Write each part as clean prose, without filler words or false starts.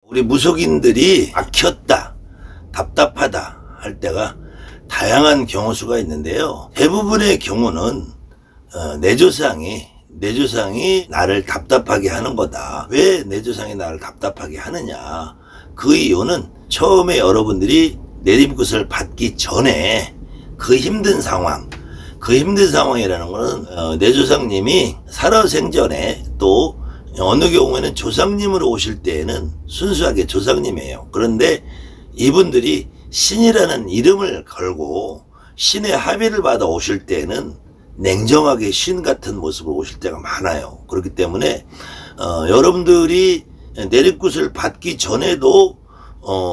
우리 무속인들이 막혔다, 답답하다 할 때가 다양한 경우 수가 있는데요. 대부분의 경우는 내 조상이 나를 답답하게 하는 거다. 왜 내 조상이 나를 답답하게 하느냐? 그 이유는 처음에 여러분들이 내림굿을 받기 전에 그 힘든 상황이라는 거는 내 조상님이 살아생전에 또 어느 경우에는 조상님으로 오실 때에는 순수하게 조상님이에요. 그런데 이분들이 신이라는 이름을 걸고 신의 합의를 받아 오실 때에는 냉정하게 신 같은 모습으로 오실 때가 많아요. 그렇기 때문에 여러분들이 내림굿을 받기 전에도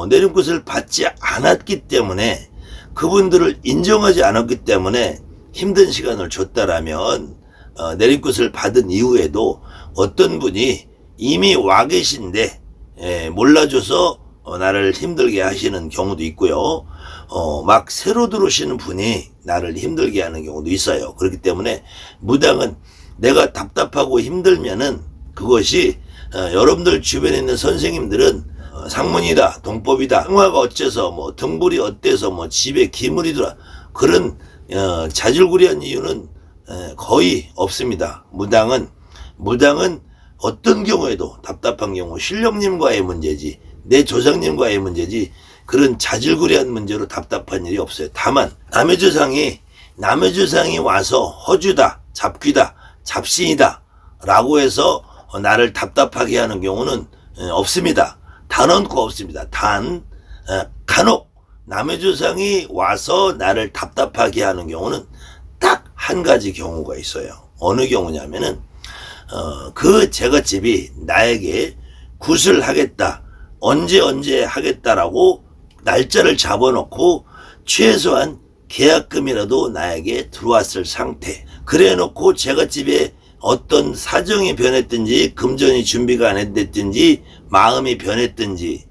내림굿을 받지 않았기 때문에 그분들을 인정하지 않았기 때문에 힘든 시간을 줬다라면 내림굿을 받은 이후에도 어떤 분이 이미 와 계신데 몰라줘서 나를 힘들게 하시는 경우도 있고요. 막 새로 들어오시는 분이 나를 힘들게 하는 경우도 있어요. 그렇기 때문에 무당은 내가 답답하고 힘들면은 그것이 여러분들 주변에 있는 선생님들은 상문이다, 동법이다, 흥화가 어째서 뭐 등불이 어때서 뭐 집에 기물이 들어 그런 자질구레한 이유는 거의 없습니다. 무당은 어떤 경우에도 답답한 경우 신령님과의 문제지 내 조상님과의 문제지 그런 자질구레한 문제로 답답한 일이 없어요. 다만 남의 조상이 와서 허주다, 잡귀다, 잡신이다 라고 해서 나를 답답하게 하는 경우는 없습니다. 단언코 없습니다. 간혹 남의 조상이 와서 나를 답답하게 하는 경우는 딱 한 가지 경우가 있어요. 어느 경우냐면은 그 제갓집이 나에게 굿을 하겠다, 언제 하겠다라고 날짜를 잡아놓고 최소한 계약금이라도 나에게 들어왔을 상태. 그래놓고 제갓집에 어떤 사정이 변했든지 금전이 준비가 안 됐든지 마음이 변했든지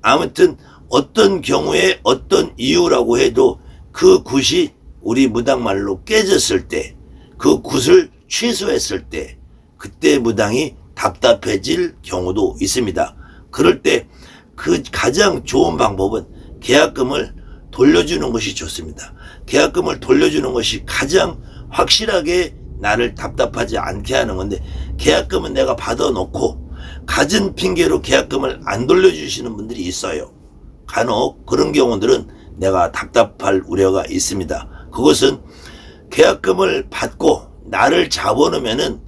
아무튼 어떤 경우에 어떤 이유라고 해도 그 굿이 우리 무당말로 깨졌을 때 그 굿을 취소했을 때 그때 무당이 답답해질 경우도 있습니다. 그럴 때 그 가장 좋은 방법은 계약금을 돌려주는 것이 좋습니다. 계약금을 돌려주는 것이 가장 확실하게 나를 답답하지 않게 하는 건데 계약금은 내가 받아놓고 가진 핑계로 계약금을 안 돌려주시는 분들이 있어요. 간혹 그런 경우들은 내가 답답할 우려가 있습니다. 그것은 계약금을 받고 나를 잡아놓으면은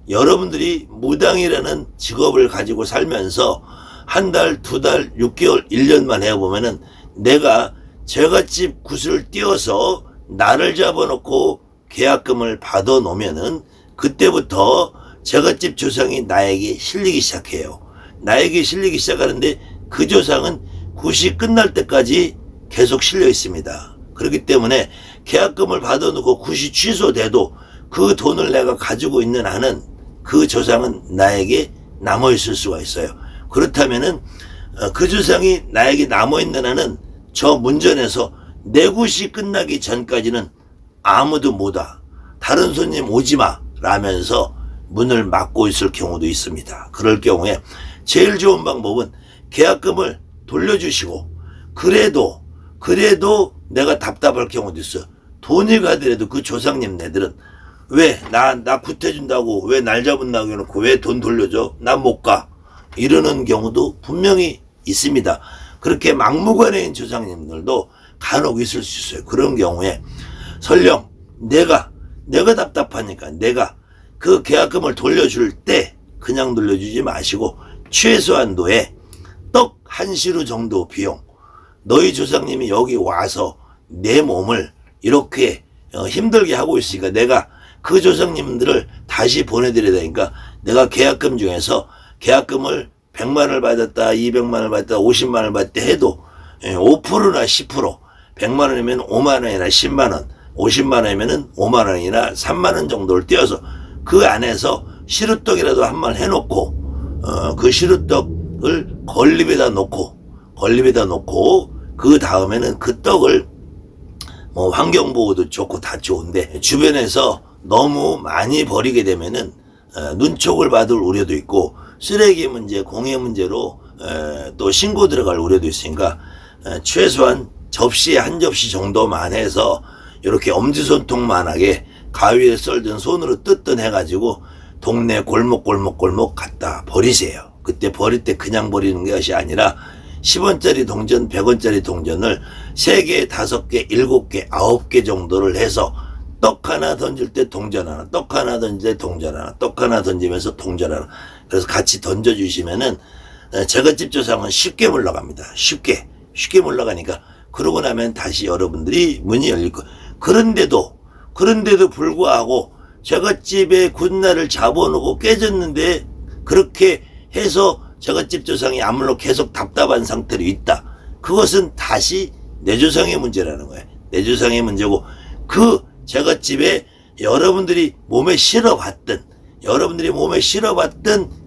여러분들이 무당이라는 직업을 가지고 살면서 한 달, 두 달, 6개월, 1년만 해보면은 내가 제갓집 굿을 띄워서 나를 잡아놓고 계약금을 받아놓으면은 그때부터 제갓집 조상이 나에게 실리기 시작해요. 나에게 실리기 시작하는데 그 조상은 굿이 끝날 때까지 계속 실려 있습니다. 그렇기 때문에 계약금을 받아놓고 굿이 취소돼도 그 돈을 내가 가지고 있는 한은 그 조상은 나에게 남아있을 수가 있어요. 그렇다면은 그 조상이 나에게 남아있는 한은 저 문전에서 내 굿이 끝나기 전까지는 아무도 못 와. 다른 손님 오지마 라면서 문을 막고 있을 경우도 있습니다. 그럴 경우에 제일 좋은 방법은 계약금을 돌려주시고 그래도 내가 답답할 경우도 있어. 돈이 가더라도 그 조상님네들은 왜 나 굿해준다고 왜 날 잡은다고 해놓고 왜 돈 돌려줘? 나 못 가. 이러는 경우도 분명히 있습니다. 그렇게 막무가내인 조상님들도 간혹 있을 수 있어요. 그런 경우에 설령 내가 답답하니까 내가 그 계약금을 돌려줄 때 그냥 돌려주지 마시고 최소한도의 떡 한 시루 정도 비용, 너희 조상님이 여기 와서 내 몸을 이렇게 힘들게 하고 있으니까 내가 그 조상님들을 다시 보내드려야 되니까 내가 계약금 중에서 계약금을 100만원을 받았다, 200만원을 받았다, 50만원을 받았다 해도 5%나 10%, 100만원이면 5만원이나 10만원, 50만원이면 5만원이나 3만원 정도를 떼어서 그 안에서 시루떡이라도 한 번 해놓고 그 시루떡을 걸립에다 놓고 그 다음에는 그 떡을 뭐 환경보호도 좋고 다 좋은데 주변에서 너무 많이 버리게 되면은 눈촉을 받을 우려도 있고 쓰레기 문제, 공해 문제로 또 신고 들어갈 우려도 있으니까 최소한 접시에 한 접시 정도만 해서 이렇게 엄지손톱만하게 가위에 썰든 손으로 뜯든 해가지고 동네 골목 갖다 버리세요. 그때 버릴 때 그냥 버리는 것이 아니라 10원짜리 동전, 100원짜리 동전을 3개, 5개, 7개, 9개 정도를 해서 떡 하나 던질 때 동전 하나, 떡 하나 던질 때 동전 하나, 떡 하나 던지면서 동전 하나. 그래서 같이 던져주시면은 제갓집 조상은 쉽게 물러갑니다. 쉽게 물러가니까 그러고 나면 다시 여러분들이 문이 열릴 거예요. 그런데도 불구하고 제갓집에 군날을 잡아놓고 깨졌는데 그렇게 해서 제갓집 조상이 아물러 계속 답답한 상태로 있다. 그것은 다시 내 조상의 문제라는 거예요. 내 조상의 문제고 그 제갓집에 여러분들이 몸에 실어봤던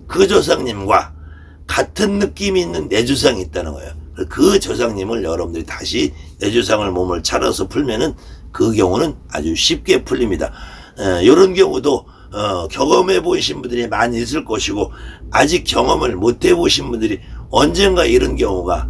그 조상님과 같은 느낌이 있는 내 조상이 있다는 거예요. 그 조상님을 여러분들이 다시 내 조상을 몸을 차려서 풀면은 그 경우는 아주 쉽게 풀립니다. 이런 경우도 경험해 보신 분들이 많이 있을 것이고 아직 경험을 못 해보신 분들이 언젠가 이런 경우가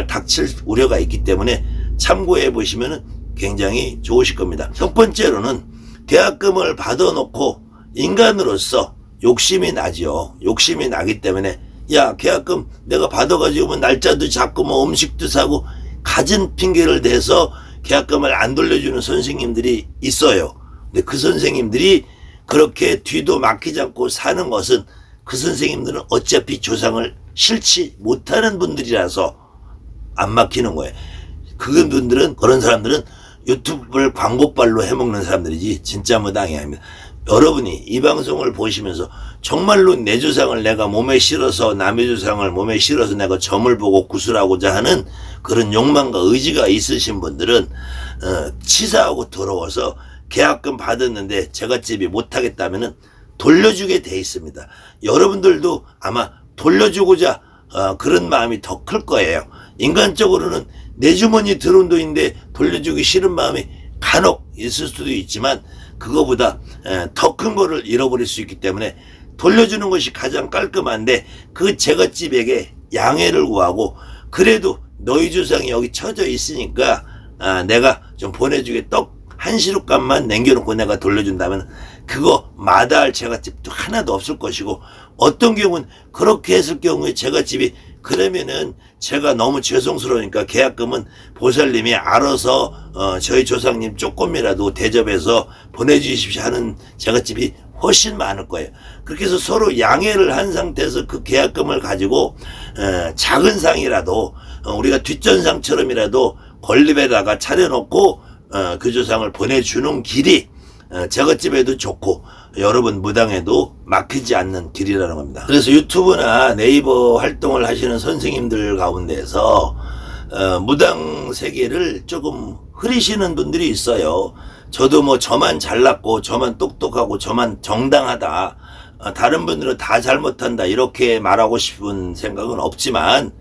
닥칠 우려가 있기 때문에 참고해 보시면은 굉장히 좋으실 겁니다. 첫 번째로는 계약금을 받아놓고 인간으로서 욕심이 나죠. 욕심이 나기 때문에 야 계약금 내가 받아가지고 뭐 날짜도 잡고 뭐 음식도 사고 가진 핑계를 대서 계약금을 안 돌려주는 선생님들이 있어요. 근데 그 선생님들이 그렇게 뒤도 막히지 않고 사는 것은 그 선생님들은 어차피 조상을 싫지 못하는 분들이라서 안 막히는 거예요. 그런 사람들은 유튜브를 광고발로 해먹는 사람들이지 진짜 무당이 아닙니다. 여러분이 이 방송을 보시면서 정말로 내 조상을 내가 몸에 실어서 남의 조상을 몸에 실어서 내가 점을 보고 구슬하고자 하는 그런 욕망과 의지가 있으신 분들은 치사하고 더러워서 계약금 받았는데 제갓집이 못하겠다면은 돌려주게 돼 있습니다. 여러분들도 아마 돌려주고자 그런 마음이 더 클 거예요. 인간적으로는 내 주머니 들어온 돈인데 돌려주기 싫은 마음이 간혹 있을 수도 있지만 그거보다 더 큰 거를 잃어버릴 수 있기 때문에 돌려주는 것이 가장 깔끔한데 그 제갓집에게 양해를 구하고 그래도 너희 조상이 여기 처져 있으니까 내가 좀 보내주게 떡 한 시루값만 남겨놓고 내가 돌려준다면 그거 마다할 제갓집도 하나도 없을 것이고 어떤 경우는 그렇게 했을 경우에 제갓집이 그러면은 제가 너무 죄송스러우니까 계약금은 보살님이 알아서 저희 조상님 조금이라도 대접해서 보내주십시오 하는 제갓집이 훨씬 많을 거예요. 그렇게 해서 서로 양해를 한 상태에서 그 계약금을 가지고 작은 상이라도 우리가 뒷전상처럼이라도 건립에다가 차려놓고 그 조상을 보내주는 길이 제갓집에도 좋고 여러분 무당에도 막히지 않는 길이라는 겁니다. 그래서 유튜브나 네이버 활동을 하시는 선생님들 가운데서 무당 세계를 조금 흐리시는 분들이 있어요. 저도 뭐 저만 잘났고 저만 똑똑하고 저만 정당하다, 다른 분들은 다 잘못한다 이렇게 말하고 싶은 생각은 없지만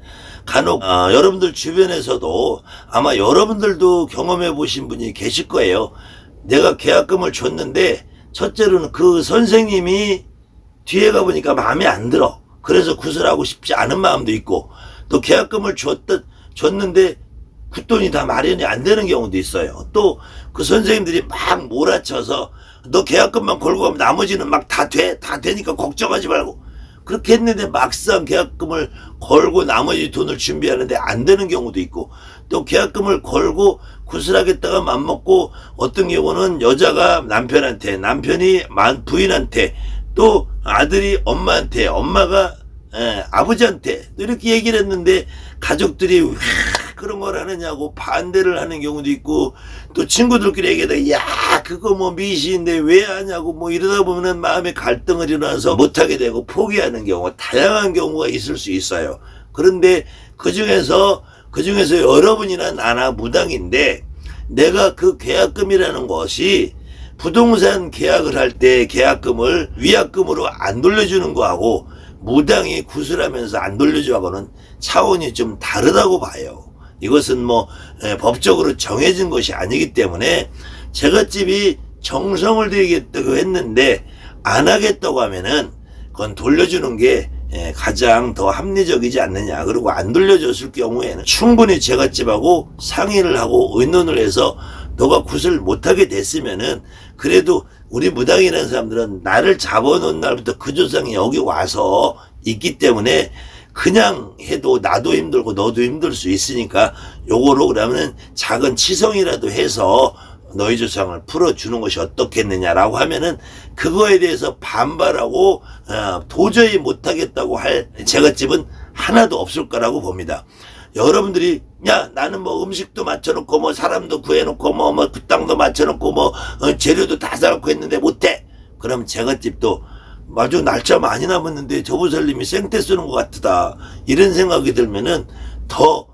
간혹 여러분들 주변에서도 아마 여러분들도 경험해 보신 분이 계실 거예요. 내가 계약금을 줬는데 첫째로는 그 선생님이 뒤에 가보니까 마음에 안 들어. 그래서 구슬하고 싶지 않은 마음도 있고 또 계약금을 줬는데 굿돈이 다 마련이 안 되는 경우도 있어요. 또 그 선생님들이 막 몰아쳐서 너 계약금만 걸고 가면 나머지는 막 다 되니까 걱정하지 말고 그렇게 했는데 막상 계약금을 걸고 나머지 돈을 준비하는데 안 되는 경우도 있고 또 계약금을 걸고 구슬하겠다가 맘먹고 어떤 경우는 여자가 남편한테 남편이 부인한테 또 아들이 엄마한테 엄마가 아버지한테 이렇게 얘기를 했는데 가족들이 왜 그런 걸 하느냐고 반대를 하는 경우도 있고 또 친구들끼리 얘기하다가 야 그거 뭐 미신인데 왜 하냐고 뭐 이러다 보면은 마음에 갈등을 일어나서 못하게 되고 포기하는 경우가 다양한 경우가 있을 수 있어요. 그런데 그 중에서 여러분이나 나나 무당인데 내가 그 계약금이라는 것이 부동산 계약을 할 때 계약금을 위약금으로 안 돌려주는 거하고 무당이 구슬하면서 안 돌려주하고는 차원이 좀 다르다고 봐요. 이것은 뭐 법적으로 정해진 것이 아니기 때문에 제갓집이 정성을 들이겠다고 했는데 안 하겠다고 하면은 그건 돌려주는 게 가장 더 합리적이지 않느냐. 그리고 안 돌려줬을 경우에는 충분히 제갓집하고 상의를 하고 의논을 해서 너가 굿을 못하게 됐으면은 그래도 우리 무당이라는 사람들은 나를 잡아놓은 날부터 그 조상이 여기 와서 있기 때문에 그냥 해도 나도 힘들고 너도 힘들 수 있으니까 요거로 그러면은 작은 치성이라도 해서 너희 조상을 풀어주는 것이 어떻겠느냐라고 하면은 그거에 대해서 반발하고 도저히 못하겠다고 할 제갓집은 하나도 없을 거라고 봅니다. 여러분들이 야 나는 뭐 음식도 맞춰놓고 뭐 사람도 구해놓고 뭐 그 땅도 맞춰놓고 뭐 재료도 다 사놓고 했는데 못해. 그럼 제갓집도 아주 날짜 많이 남았는데 조보살님이 생태 쓰는 것 같다 이런 생각이 들면은 더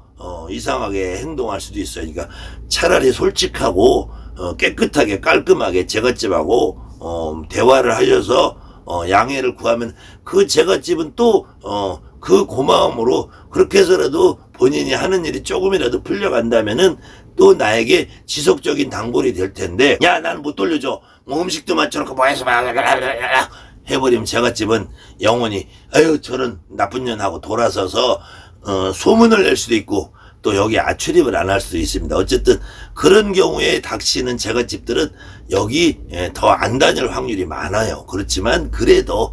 이상하게 행동할 수도 있어요. 그러니까 차라리 솔직하고 깨끗하게 깔끔하게 제갓집하고 대화를 하셔서 양해를 구하면 그 제갓집은 또 그 고마움으로 그렇게 해서라도 본인이 하는 일이 조금이라도 풀려간다면은 또 나에게 지속적인 당본이 될 텐데 야 나는 못 돌려줘 뭐 음식도 맞춰놓고 뭐 해서 해버리면 제갓집은 영원히 아유 저런 나쁜 년하고 돌아서서 소문을 낼 수도 있고 또 여기 아출입을 안 할 수도 있습니다. 어쨌든 그런 경우에 닥치는 제갓집들은 여기 더 안 다닐 확률이 많아요. 그렇지만 그래도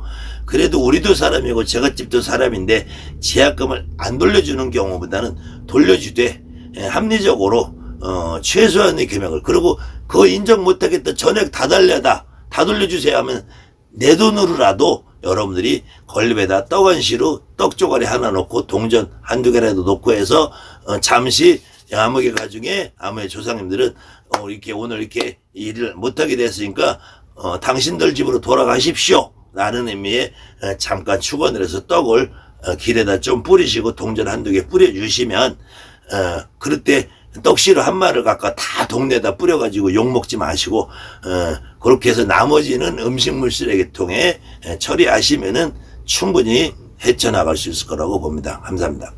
우리도 사람이고 제갓집도 사람인데 제약금을 안 돌려주는 경우보다는 돌려주되 합리적으로 최소한의 금액을 그리고 그거 인정 못하겠다 전액 다 돌려주세요 하면 내 돈으로라도 여러분들이 걸립에다 떡한시로 떡 쪼가리 하나 놓고 동전 한두 개라도 놓고 해서 잠시 암흑의 가중에 암흑의 조상님들은 이렇게 오늘 이렇게 일을 못하게 됐으니까 당신들 집으로 돌아가십시오 라는 의미의 잠깐 축원을 해서 떡을 길에다 좀 뿌리시고 동전 한두 개 뿌려주시면 그럴 때 떡시로 한 마를 갖고 다 동네에다 뿌려가지고 욕먹지 마시고 그렇게 해서 나머지는 음식물 쓰레기통에 처리하시면은 충분히 헤쳐나갈 수 있을 거라고 봅니다. 감사합니다.